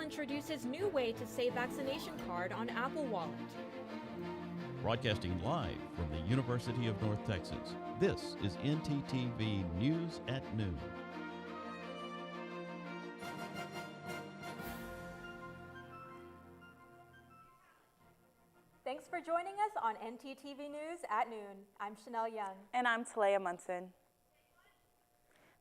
introduces new way to save vaccination card on Apple Wallet. Broadcasting live from the University of North Texas, this is ntTV News at Noon. Thanks for joining us on ntTV News at Noon. I'm Chanel Young. And I'm Talea Munson.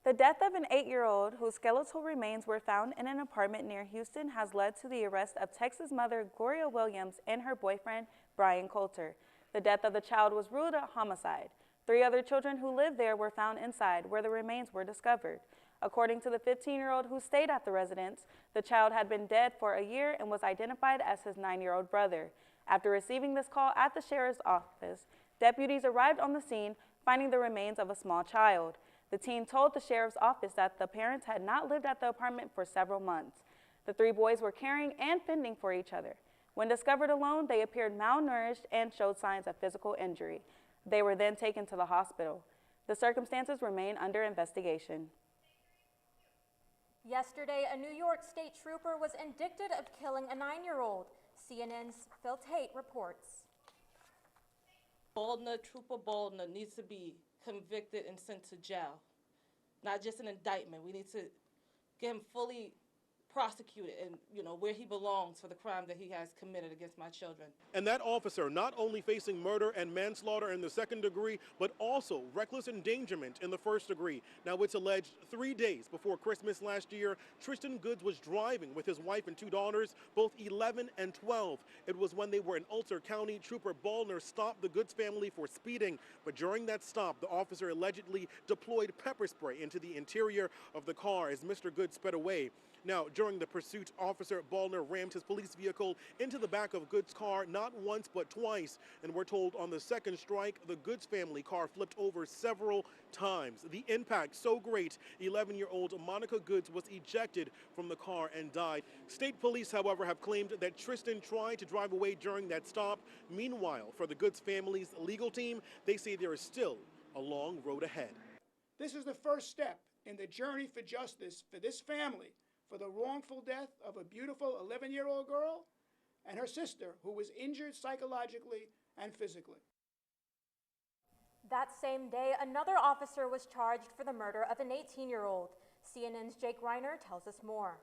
The death of an 8-year-old whose skeletal remains were found in an apartment near Houston has led to the arrest of Texas mother Gloria Williams and her boyfriend, Brian Coulter. The death of the child was ruled a homicide. 3 other children who lived there were found inside where the remains were discovered. According to the 15-year-old who stayed at the residence, the child had been dead for a year and was identified as his 9-year-old brother. After receiving this call at the sheriff's office, deputies arrived on the scene, finding the remains of a small child. The team told the sheriff's office that the parents had not lived at the apartment for several months. The 3 boys were caring and fending for each other. When discovered alone, they appeared malnourished and showed signs of physical injury. They were then taken to the hospital. The circumstances remain under investigation. Yesterday, a New York state trooper was indicted of killing a 9-year-old. CNN's Phil Tate reports. Trooper Baldner needs to be convicted and sent to jail. Not just an indictment. We need to get him fully prosecuted and, where he belongs for the crime that he has committed against my children. And that officer not only facing murder and manslaughter in the 2nd degree, but also reckless endangerment in the 1st degree. Now, it's alleged 3 days before Christmas last year, Tristan Goods was driving with his wife and 2 daughters, both 11 and 12. It was when they were in Ulster County. Trooper Baldner stopped the Goods family for speeding, but during that stop, the officer allegedly deployed pepper spray into the interior of the car as Mr. Goods sped away. Now, during the pursuit, Officer Baldner rammed his police vehicle into the back of Goods' car not once but twice. And we're told on the 2nd strike, the Goods family car flipped over several times. The impact so great, 11-year-old Monica Goods was ejected from the car and died. State police, however, have claimed that Tristan tried to drive away during that stop. Meanwhile, for the Goods family's legal team, they say there is still a long road ahead. This is the first step in the journey for justice for this family, for the wrongful death of a beautiful 11-year-old girl and her sister who was injured psychologically and physically. That same day, another officer was charged for the murder of an 18-year-old. CNN's Jake Reiner tells us more.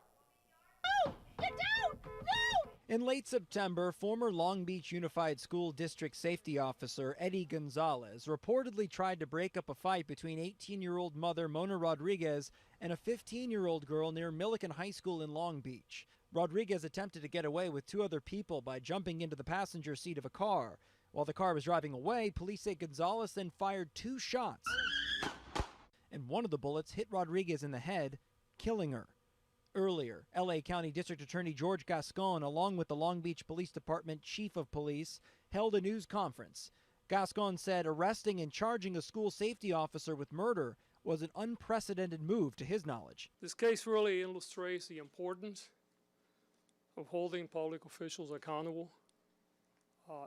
No! Get down! No! In late September, former Long Beach Unified School District Safety Officer Eddie Gonzalez reportedly tried to break up a fight between 18-year-old mother Mona Rodriguez and a 15-year-old girl near Millikan High School in Long Beach. Rodriguez attempted to get away with 2 other people by jumping into the passenger seat of a car. While the car was driving away, police say Gonzalez then fired 2 shots, and one of the bullets hit Rodriguez in the head, killing her. Earlier, L.A. County District Attorney George Gascon, along with the Long Beach Police Department Chief of Police, held a news conference. Gascon said arresting and charging a school safety officer with murder was an unprecedented move to his knowledge. This case really illustrates the importance of holding public officials accountable,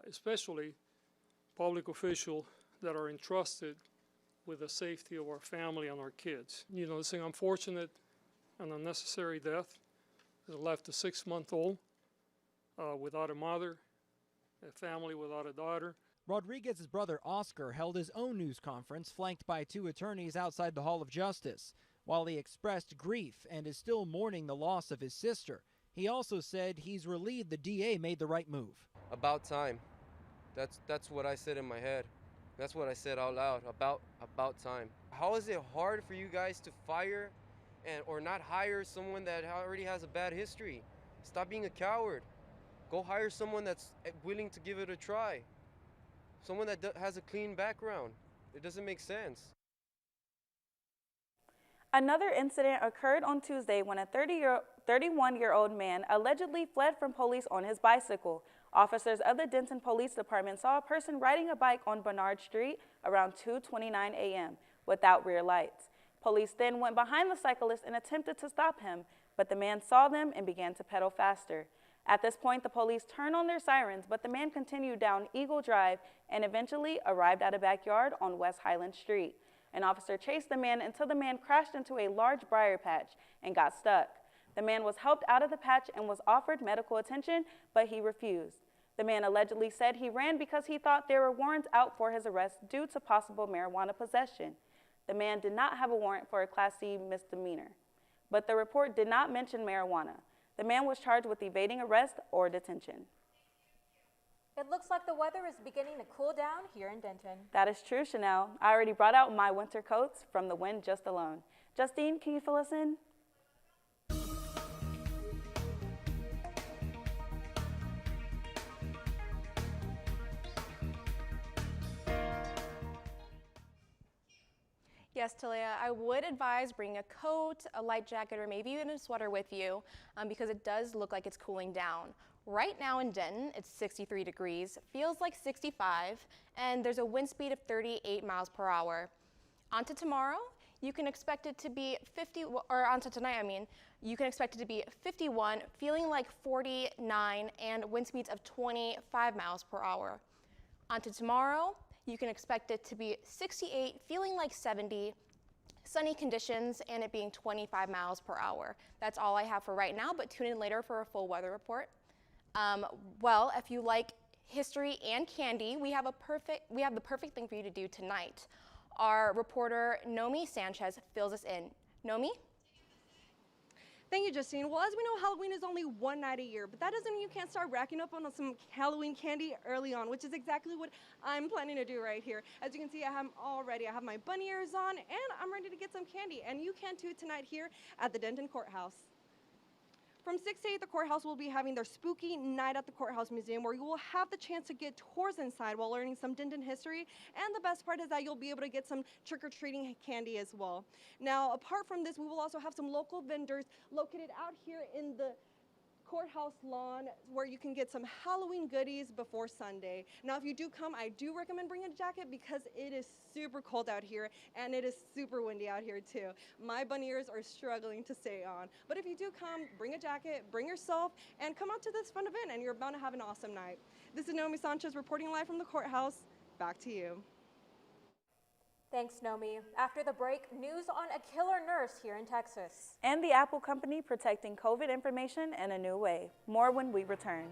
especially public officials that are entrusted with the safety of our family and our kids. It's an unfortunate and unnecessary death that left a 6-month-old without a mother, a family without a daughter. Rodriguez's brother Oscar held his own news conference flanked by 2 attorneys outside the Hall of Justice. While he expressed grief and is still mourning the loss of his sister, he also said he's relieved the DA made the right move. About time. That's what I said in my head. That's what I said out loud, about time. How is it hard for you guys to fire or not hire someone that already has a bad history? Stop being a coward. Go hire someone that's willing to give it a try. Someone that has a clean background. It doesn't make sense. Another incident occurred on Tuesday when a 31-year-old man allegedly fled from police on his bicycle. Officers of the Denton Police Department saw a person riding a bike on Bernard Street around 2:29 a.m. without rear lights. Police then went behind the cyclist and attempted to stop him, but the man saw them and began to pedal faster. At this point, the police turned on their sirens, but the man continued down Eagle Drive and eventually arrived at a backyard on West Highland Street. An officer chased the man until the man crashed into a large briar patch and got stuck. The man was helped out of the patch and was offered medical attention, but he refused. The man allegedly said he ran because he thought there were warrants out for his arrest due to possible marijuana possession. The man did not have a warrant for a Class C misdemeanor, but the report did not mention marijuana. The man was charged with evading arrest or detention. It looks like the weather is beginning to cool down here in Denton. That is true, Chanel. I already brought out my winter coats from the wind just alone. Justine, can you fill us in? Yes, Talia, I would advise bringing a coat, a light jacket, or maybe even a sweater with you because it does look like it's cooling down. Right now in Denton, it's 63 degrees, feels like 65, and there's a wind speed of 38 miles per hour. Onto tomorrow, you can expect it to be onto tonight, you can expect it to be 51, feeling like 49, and wind speeds of 25 miles per hour. Onto tomorrow, you can expect it to be 68, feeling like 70, sunny conditions, and it being 25 miles per hour. That's all I have for right now, but tune in later for a full weather report. Well, if you like history and candy, we have the perfect thing for you to do tonight. Our reporter, Nomi Sanchez, fills us in. Nomi? Thank you, Justine. Well, as we know, Halloween is only one night a year, but that doesn't mean you can't start racking up on some Halloween candy early on, which is exactly what I'm planning to do right here. As you can see, I have my bunny ears on, and I'm ready to get some candy, and you can too tonight here at the Denton Courthouse. From 6 to 8, the courthouse will be having their spooky night at the Courthouse Museum, where you will have the chance to get tours inside while learning some Denton history. And the best part is that you'll be able to get some trick-or-treating candy as well. Now, apart from this, we will also have some local vendors located out here in the courthouse lawn where you can get some Halloween goodies before Sunday. Now, if you do come, I do recommend bringing a jacket because it is super cold out here and it is super windy out here too. My bunny ears are struggling to stay on. But if you do come, bring a jacket, bring yourself, and come out to this fun event and you're bound to have an awesome night. This is Nomi Sanchez reporting live from the courthouse. Back to you. Thanks, Nomi. After the break, news on a killer nurse here in Texas. And the Apple company protecting COVID information in a new way. More when we return.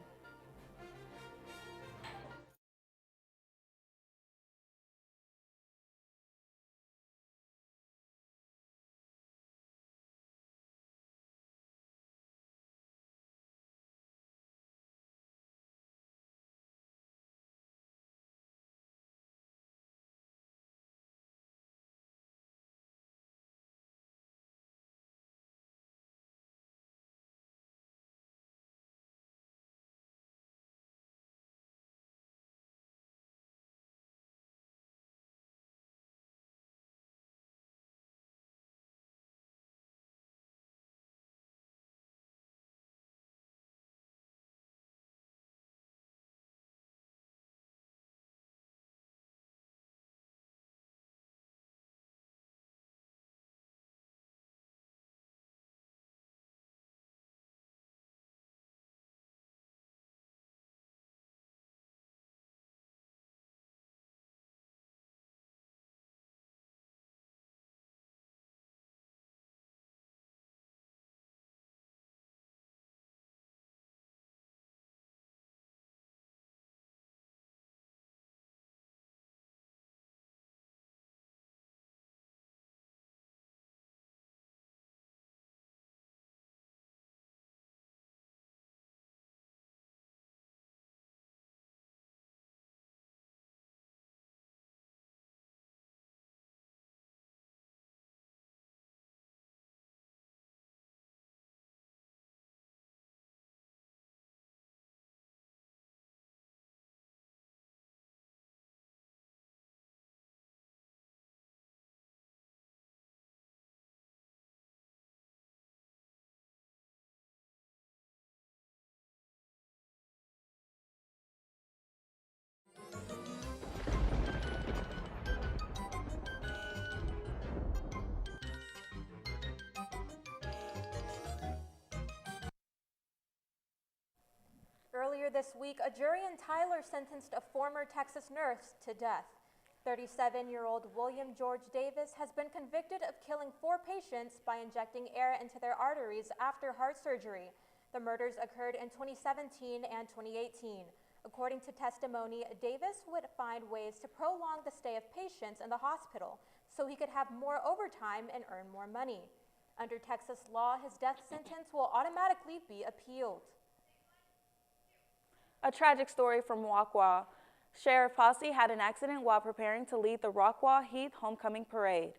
Earlier this week, a jury in Tyler sentenced a former Texas nurse to death. 37-year-old William George Davis has been convicted of killing 4 patients by injecting air into their arteries after heart surgery. The murders occurred in 2017 and 2018. According to testimony, Davis would find ways to prolong the stay of patients in the hospital so he could have more overtime and earn more money. Under Texas law, his death sentence will automatically be appealed. A tragic story from Rockwall. Sheriff Posse had an accident while preparing to lead the Rockwall Heath Homecoming Parade.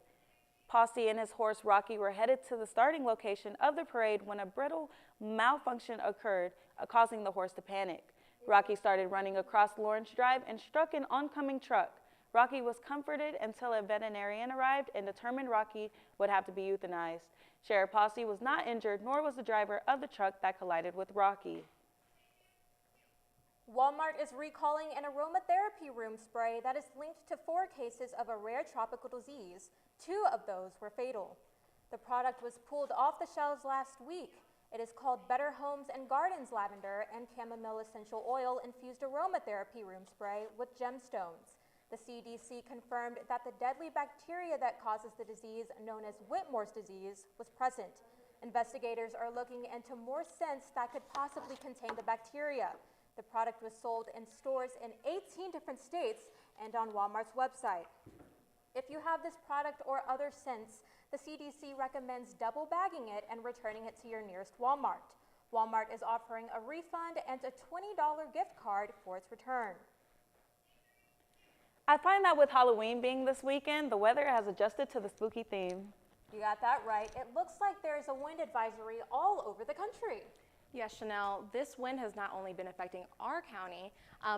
Posse and his horse Rocky were headed to the starting location of the parade when a brittle malfunction occurred, causing the horse to panic. Rocky started running across Lawrence Drive and struck an oncoming truck. Rocky was comforted until a veterinarian arrived and determined Rocky would have to be euthanized. Sheriff Posse was not injured, nor was the driver of the truck that collided with Rocky. Walmart is recalling an aromatherapy room spray that is linked to 4 cases of a rare tropical disease. 2 of those were fatal. The product was pulled off the shelves last week. It is called Better Homes and Gardens Lavender and Chamomile Essential Oil Infused Aromatherapy Room Spray with gemstones. The CDC confirmed that the deadly bacteria that causes the disease, known as Whitmore's disease, was present. Investigators are looking into more scents that could possibly contain the bacteria. The product was sold in stores in 18 different states and on Walmart's website. If you have this product or other scents, the CDC recommends double bagging it and returning it to your nearest Walmart. Walmart is offering a refund and a $20 gift card for its return. I find that with Halloween being this weekend, the weather has adjusted to the spooky theme. You got that right. It looks like there is a wind advisory all over the country. Yes, Chanel, this wind has not only been affecting our county,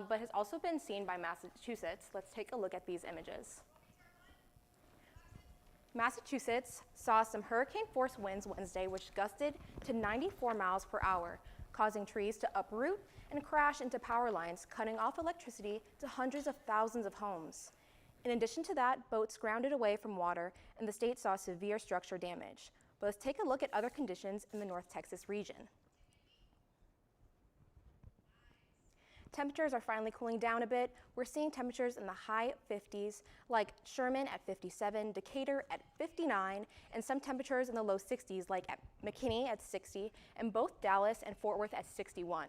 but has also been seen by Massachusetts. Let's take a look at these images. Massachusetts saw some hurricane-force winds Wednesday, which gusted to 94 miles per hour, causing trees to uproot and crash into power lines, cutting off electricity to hundreds of thousands of homes. In addition to that, boats grounded away from water, and the state saw severe structure damage. But let's take a look at other conditions in the North Texas region. Temperatures are finally cooling down a bit. We're seeing temperatures in the high 50s, like Sherman at 57, Decatur at 59, and some temperatures in the low 60s, like at McKinney at 60, and both Dallas and Fort Worth at 61.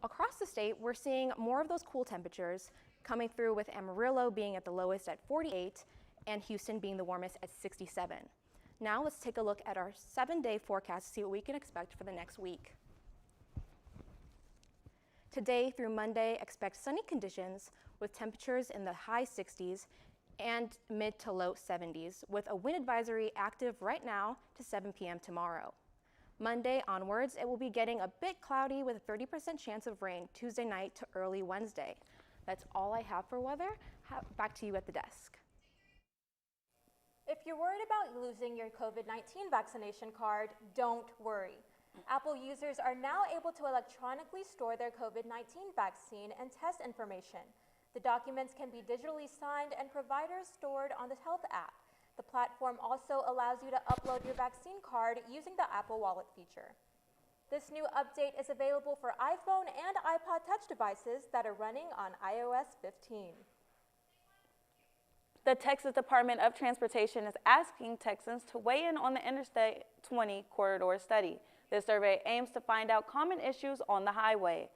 Across the state, we're seeing more of those cool temperatures coming through, with Amarillo being at the lowest at 48 and Houston being the warmest at 67. Now let's take a look at our 7-day forecast to see what we can expect for the next week. Today through Monday, expect sunny conditions with temperatures in the high 60s and mid to low 70s, with a wind advisory active right now to 7 p.m. tomorrow. Monday onwards, it will be getting a bit cloudy with a 30% chance of rain Tuesday night to early Wednesday. That's all I have for weather. Back to you at the desk. If you're worried about losing your COVID-19 vaccination card, don't worry. Apple users are now able to electronically store their COVID-19 vaccine and test information. The documents can be digitally signed and providers stored on the Health app. The platform also allows you to upload your vaccine card using the Apple Wallet feature. This new update is available for iPhone and iPod Touch devices that are running on iOS 15. The Texas Department of Transportation is asking Texans to weigh in on the Interstate 20 corridor study. This survey aims to find out common issues on the highway,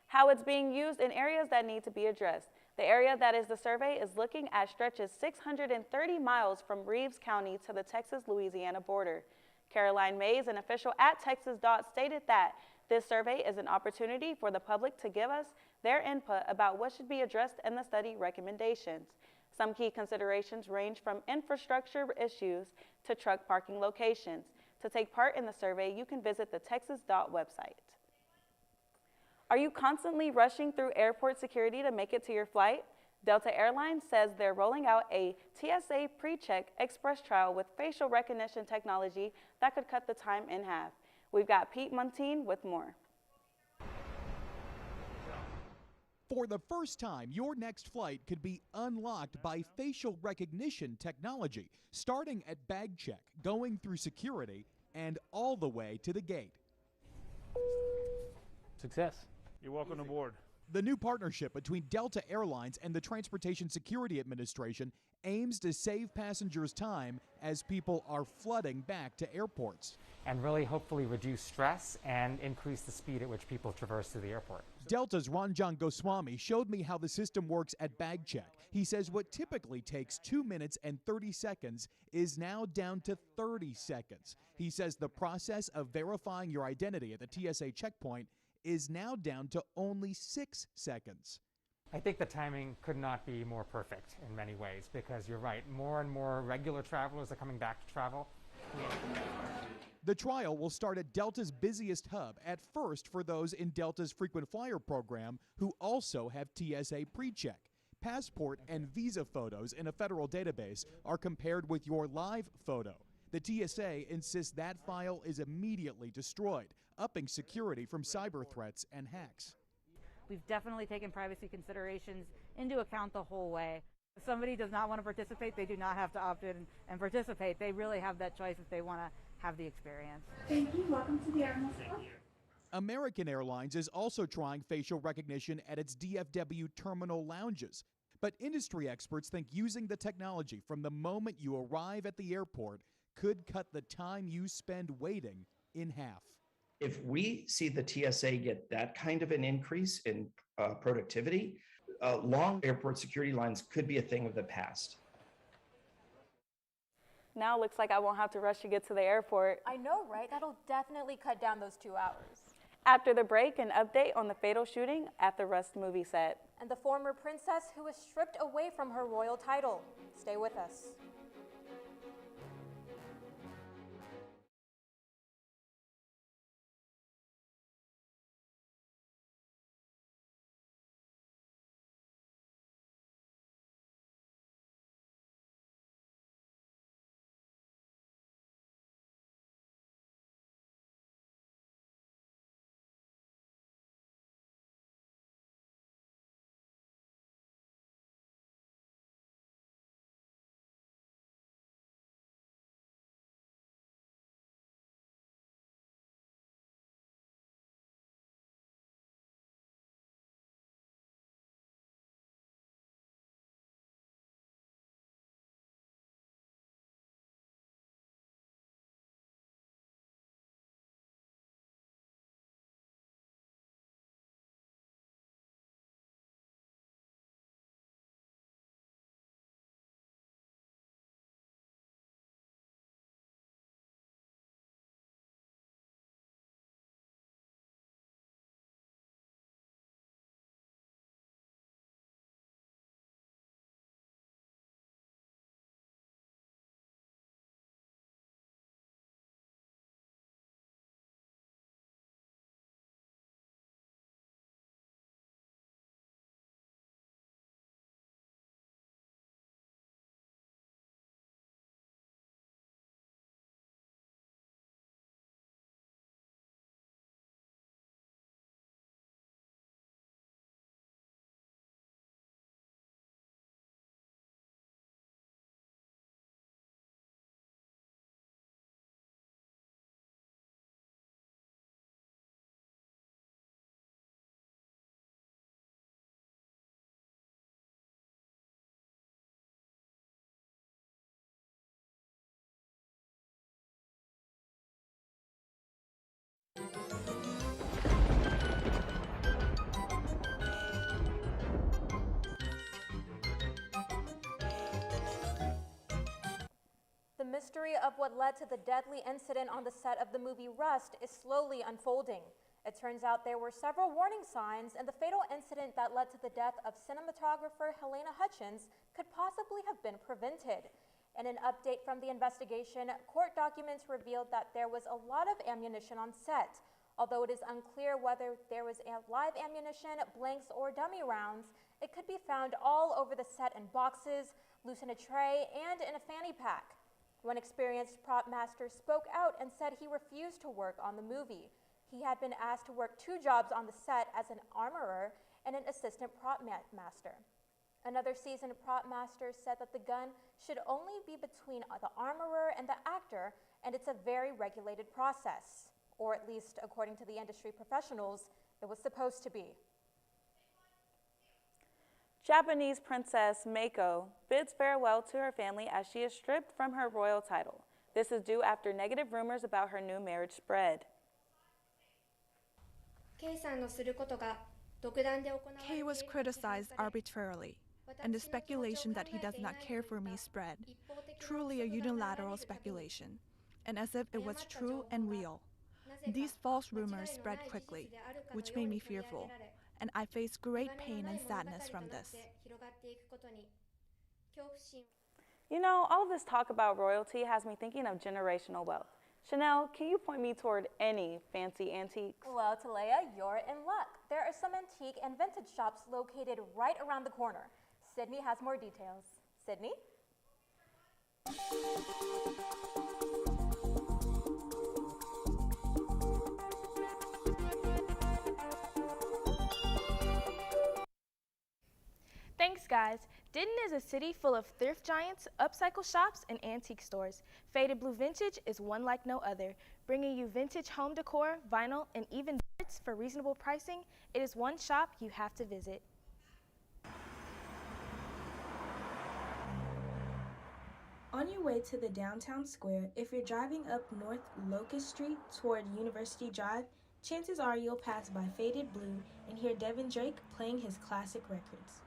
how it's being used in areas that need to be addressed. The area that is the survey is looking at stretches 630 miles from Reeves County to the Texas-Louisiana border. Caroline Mays, an official at Texas.Tune, stated that this survey is an opportunity for the public to give us their input about what should be addressed in the study recommendations. Some key considerations range from infrastructure issues to truck parking locations. To take part in the survey, you can visit the Texas.Tune website. Are you constantly rushing through airport security to make it to your flight? Delta Airlines says they're rolling out a TSA PreCheck Express trial with facial recognition technology that could cut the time in half. We've got Pete Montine with more. For the first time, your next flight could be unlocked by facial recognition technology, starting at bag check, going through security, and all the way to the gate. Success. You're welcome aboard. The new partnership between Delta Airlines and the Transportation Security Administration aims to save passengers time as people are flooding back to airports. And really hopefully reduce stress and increase the speed at which people traverse through the airport. Delta's Ranjan Goswami showed me how the system works at bag check. He says what typically takes 2 minutes and 30 seconds is now down to 30 seconds. He says the process of verifying your identity at the TSA checkpoint is now down to only 6 seconds. I think the timing could not be more perfect in many ways, because you're right, more and more regular travelers are coming back to travel. The trial will start at Delta's busiest hub, at first for those in Delta's frequent flyer program who also have TSA PreCheck. Passport and visa photos in a federal database are compared with your live photo. The TSA insists that file is immediately destroyed, upping security from cyber threats and hacks. We've definitely taken privacy considerations into account the whole way. If somebody does not want to participate, they do not have to opt in and participate. They really have that choice if they want to have the experience. Thank you. Welcome to the Airlines Club. American Airlines is also trying facial recognition at its DFW terminal lounges. But industry experts think using the technology from the moment you arrive at the airport could cut the time you spend waiting in half. If we see the TSA get that kind of an increase in productivity, long airport security lines could be a thing of the past. Now it looks like I won't have to rush to get to the airport. I know, right? That'll definitely cut down those 2 hours. After the break, an update on the fatal shooting at the Rust movie set. And the former princess who was stripped away from her royal title. Stay with us. The mystery of what led to the deadly incident on the set of the movie Rust is slowly unfolding. It turns out there were several warning signs, and the fatal incident that led to the death of cinematographer Helena Hutchins could possibly have been prevented. In an update from the investigation, court documents revealed that there was a lot of ammunition on set. Although it is unclear whether there was live ammunition, blanks, or dummy rounds, it could be found all over the set in boxes, loose in a tray, and in a fanny pack. One experienced prop master spoke out and said he refused to work on the movie. He had been asked to work 2 jobs on the set as an armorer and an assistant prop master. Another seasoned prop master said that the gun should only be between the armorer and the actor, and it's a very regulated process. Or at least, according to the industry professionals, it was supposed to be. Japanese Princess Mako bids farewell to her family as she is stripped from her royal title. This is due after negative rumors about her new marriage spread. Kay was criticized arbitrarily, and the speculation that he does not care for me spread. Truly a unilateral speculation, and as if it was true and real. These false rumors spread quickly, which made me fearful, and I face great pain and sadness from this. You know, all of this talk about royalty has me thinking of generational wealth. Chanel, can you point me toward any fancy antiques? Well, Talea, you're in luck. There are some antique and vintage shops located right around the corner. Sydney has more details. Sydney? Thanks, guys. Denton is a city full of thrift giants, upcycle shops, and antique stores. Faded Blue Vintage is one like no other, bringing you vintage home decor, vinyl, and even darts for reasonable pricing. It is one shop you have to visit. On your way to the downtown square, if you're driving up North Locust Street toward University Drive, chances are you'll pass by Faded Blue and hear Devin Drake playing his classic records.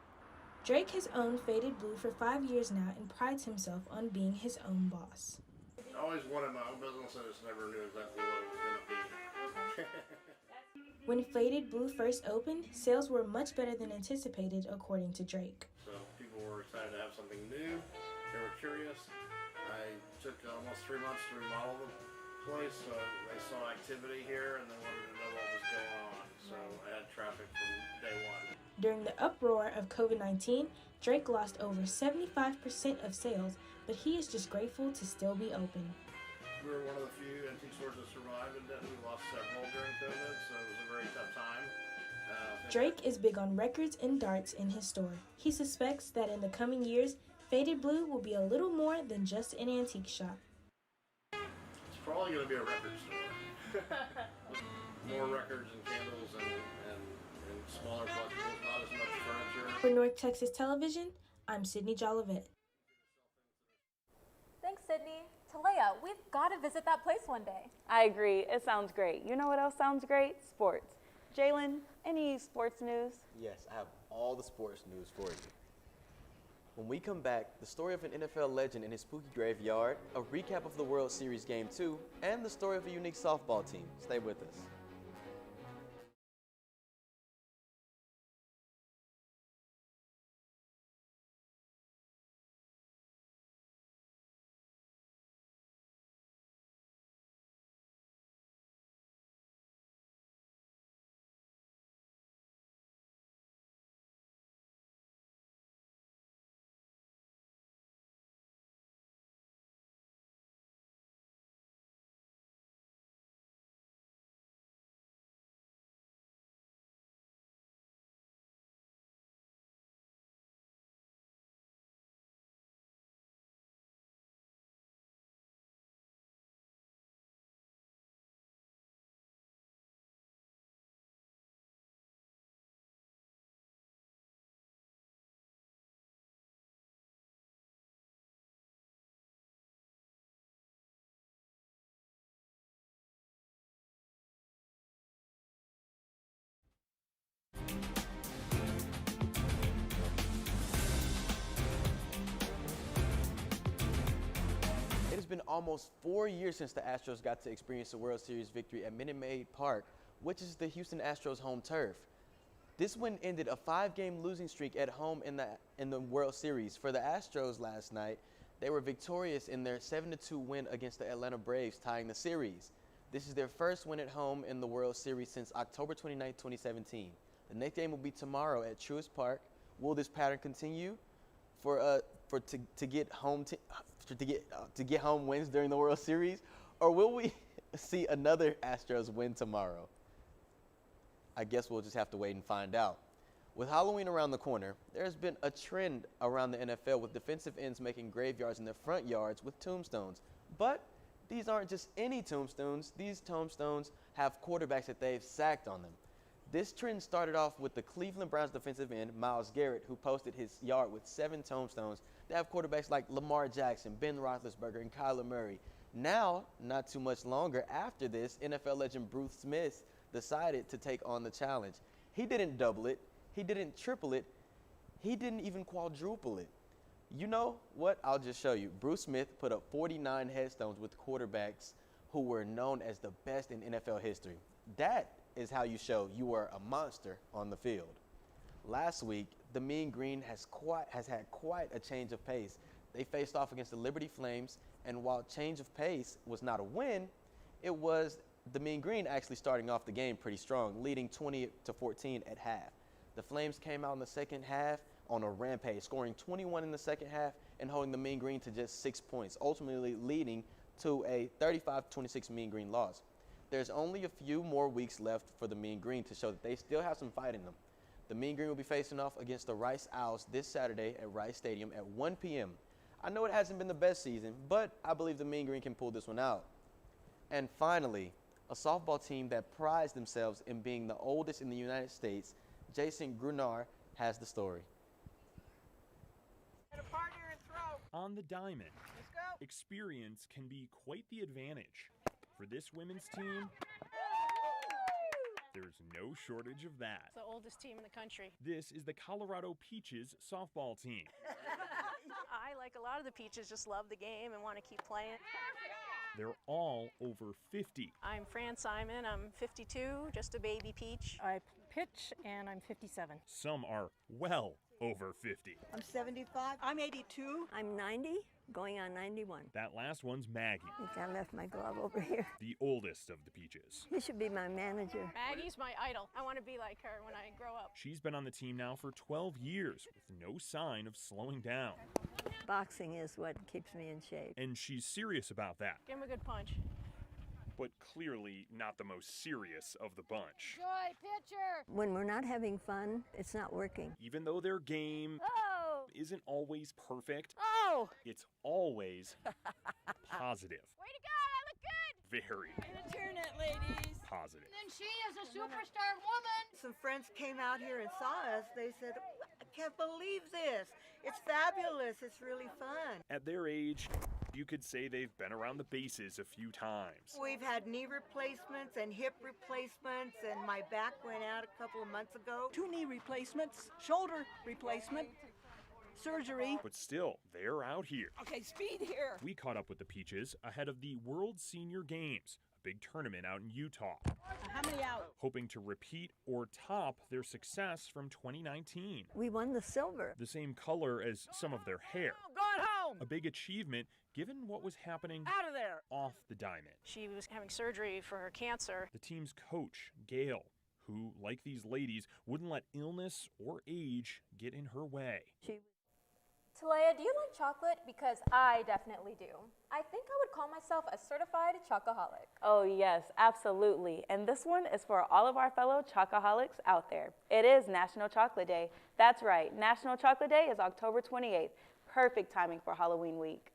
Drake has owned Faded Blue for 5 years now and prides himself on being his own boss. I always wanted my own business, I just never knew exactly what it was going to be. When Faded Blue first opened, sales were much better than anticipated, according to Drake. So people were excited to have something new. They were curious. I took almost 3 months to remodel the place, so they saw activity here and they wanted to know what was going on. So I had traffic from day one. During the uproar of COVID-19, Drake lost over 75% of sales, but he is just grateful to still be open. We were one of the few antique stores that survived in Denton. We lost several during COVID, so it was a very tough time. Drake is big on records and darts in his store. He suspects that in the coming years, Faded Blue will be a little more than just an antique shop. It's probably going to be a record store. More records and candles and smaller collectibles, not as much furniture. For North Texas Television, I'm Sydney Jolivet. Thanks, Sydney. Talea, we've got to visit that place one day. I agree. It sounds great. You know what else sounds great? Sports. Jalen, any sports news? Yes, I have all the sports news for you. When we come back, the story of an NFL legend in his spooky graveyard, a recap of the World Series Game 2, and the story of a unique softball team. Stay with us. It has been almost 4 years since the Astros got to experience a World Series victory at Minute Maid Park, which is the Houston Astros' home turf. This win ended a 5-game losing streak at home in the World Series. For the Astros last night, they were victorious in their 7-2 win against the Atlanta Braves, tying the series. This is their first win at home in the World Series since October 29, 2017. The next game will be tomorrow at Truist Park. Will this pattern continue to get home wins during the World Series, or will we see another Astros win tomorrow? I guess we'll just have to wait and find out. With Halloween around the corner, there's been a trend around the NFL with defensive ends making graveyards in their front yards with tombstones. But these aren't just any tombstones. These tombstones have quarterbacks that they've sacked on them. This trend started off with the Cleveland Browns defensive end, Myles Garrett, who posted his yard with 7 tombstones. They have quarterbacks like Lamar Jackson, Ben Roethlisberger, and Kyler Murray. Now, not too much longer after this, NFL legend Bruce Smith decided to take on the challenge. He didn't double it. He didn't triple it. He didn't even quadruple it. You know what? I'll just show you. Bruce Smith put up 49 headstones with quarterbacks who were known as the best in NFL history. That is how you show you are a monster on the field. Last week, the Mean Green has had quite a change of pace. They faced off against the Liberty Flames, and while change of pace was not a win, it was the Mean Green actually starting off the game pretty strong, leading 20-14 at half. The Flames came out in the second half on a rampage, scoring 21 in the second half and holding the Mean Green to just 6 points, ultimately leading to a 35-26 Mean Green loss. There's only a few more weeks left for the Mean Green to show that they still have some fight in them. The Mean Green will be facing off against the Rice Owls this Saturday at Rice Stadium at 1 p.m. I know it hasn't been the best season, but I believe the Mean Green can pull this one out. And finally, a softball team that prides themselves in being the oldest in the United States, Jason Grunar, has the story. On the diamond, experience can be quite the advantage. For this women's team, there's no shortage of that. It's the oldest team in the country. This is the Colorado Peaches softball team. I, like a lot of the Peaches, just love the game and want to keep playing. They're all over 50. I'm Fran Simon. I'm 52, just a baby peach. I pitch and I'm 57. Some are well over 50. I'm 75. I'm 82. I'm 90, going on 91. That last one's Maggie. I think I left my glove over here. The oldest of the Peaches. You should be my manager. Maggie's my idol. I want to be like her when I grow up. She's been on the team now for 12 years with no sign of slowing down. Boxing is what keeps me in shape. And she's serious about that. Give him a good punch. But clearly not the most serious of the bunch. Joy, pitcher! When we're not having fun, it's not working. Even though their game isn't always perfect, it's always positive. Way to go! I look good! Very Turn it, ladies. positive. And then she is a superstar woman. Some friends came out here and saw us. They said, I can't believe this. It's fabulous. It's really fun. At their age, you could say they've been around the bases a few times. We've had knee replacements and hip replacements, and my back went out a couple of months ago. 2 knee replacements, shoulder replacement, surgery. But still, they're out here. Okay, speed here. We caught up with the Peaches ahead of the World Senior Games, a big tournament out in Utah. How many out? Hoping to repeat or top their success from 2019. We won the silver. The same color as some of their hair. Going home! A big achievement given what was happening Out of there! off the diamond. She was having surgery for her cancer. The team's coach, Gail, who, like these ladies, wouldn't let illness or age get in her way. Talaya, do you like chocolate? Because I definitely do. I think I would call myself a certified chocoholic. Oh yes, absolutely. And this one is for all of our fellow chocoholics out there. It is National Chocolate Day. That's right, National Chocolate Day is October 28th. Perfect timing for Halloween week.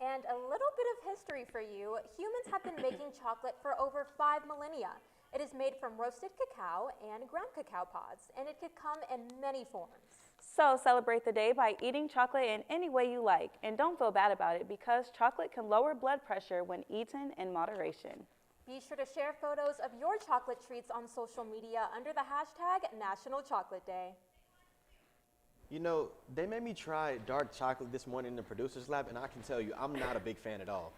And a little bit of history for you. Humans have been making chocolate for over 5 millennia. It is made from roasted cacao and ground cacao pods, and it could come in many forms. So celebrate the day by eating chocolate in any way you like. And don't feel bad about it because chocolate can lower blood pressure when eaten in moderation. Be sure to share photos of your chocolate treats on social media under the hashtag National Chocolate Day. You know, they made me try dark chocolate this morning in the producer's lab, and I can tell you, I'm not a big fan at all.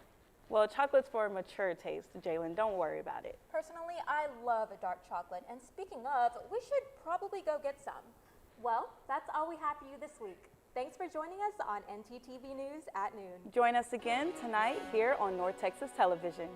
Well, chocolate's for a mature taste, Jalen. Don't worry about it. Personally, I love a dark chocolate. And speaking of, we should probably go get some. Well, that's all we have for you this week. Thanks for joining us on ntTV News at noon. Join us again tonight here on North Texas Television.